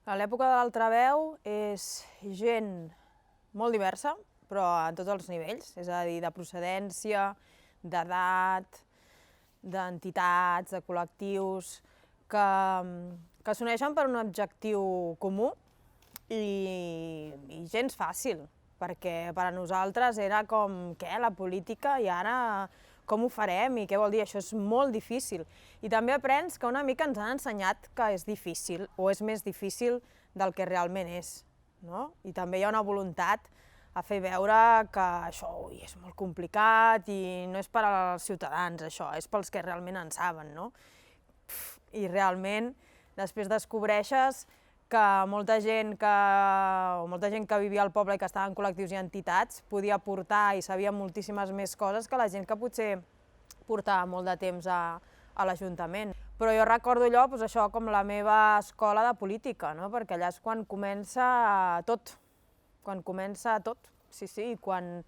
A l'època de l'Altraveu és gent molt diversa, però a tots els nivells, és a dir, de procedència, d'edat, d'entitats, de col·lectius, que s'uneixen per un objectiu comú i gens fàcil, perquè per a nosaltres era com, què, la política, i ara com ho farem i què vol dir? Això és molt difícil. I també aprens que una mica ens han ensenyat que és difícil, o és més difícil del que realment és, no? I també hi ha una voluntat a fer veure que això és molt complicat i no és per als ciutadans, això, és pels que realment en saben, no? I realment després descobreixes que molta gent que vivia al poble i que estava en col·lectius i entitats podia aportar i sabia moltíssimes més coses que la gent que potser portava molt de temps a l'Ajuntament. Però jo recordo allò, doncs això, com la meva escola de política, no? Perquè allà és quan comença tot, sí, i quan,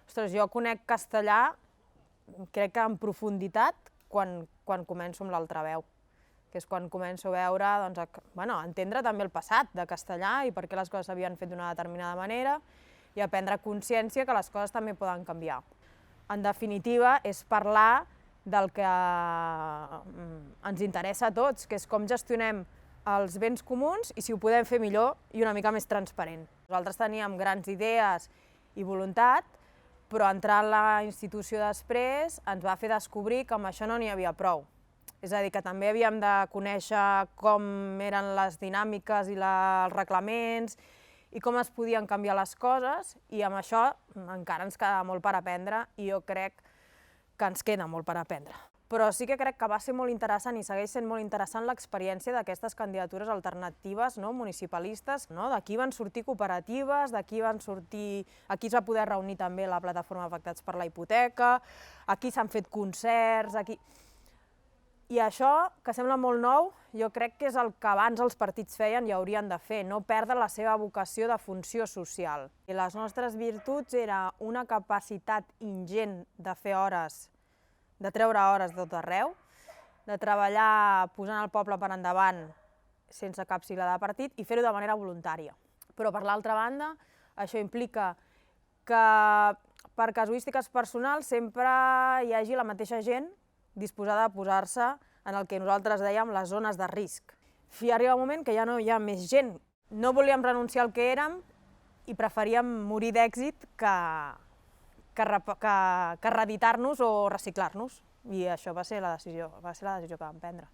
ostres, jo conec castellà, crec que en profunditat, quan començo amb l'Altraveu, que és quan començo a veure, doncs, bueno, a entendre també el passat de castellà i per què les coses s'havien fet d'una determinada manera i a prendre consciència que les coses també poden canviar. En definitiva, és parlar del que ens interessa a tots, que és com gestionem els béns comuns i si ho podem fer millor i una mica més transparent. Nosaltres teníem grans idees i voluntat, però entrar a la institució després ens va fer descobrir que amb això no n'hi havia prou. És a dir, que també havíem de conèixer com eren les dinàmiques i els reglaments i com es podien canviar les coses, i amb això encara ens queda molt per aprendre i jo crec que ens queda molt per aprendre. Però sí que crec que va ser molt interessant i segueix sent molt interessant l'experiència d'aquestes candidatures alternatives municipalistes. D'aquí van sortir cooperatives, d'aquí es va poder reunir també la plataforma Afectats per la Hipoteca, aquí s'han fet concerts, i això, que sembla molt nou, jo crec que és el que abans els partits feien i haurien de fer, no perdre la seva vocació de funció social. I les nostres virtuts era una capacitat ingent de fer hores, de treure hores de tot arreu, de treballar posant el poble per endavant sense cap sigla de partit i fer-ho de manera voluntària. Però per l'altra banda, això implica que per casuístiques personals sempre hi hagi la mateixa gent disposada a posar-se en el que nosaltres dèiem les zones de risc. I arriba un moment que ja no hi ha més gent. No volíem renunciar al que érem i preferíem morir d'èxit que reeditar-nos o reciclar-nos. I això va ser la decisió que vam prendre.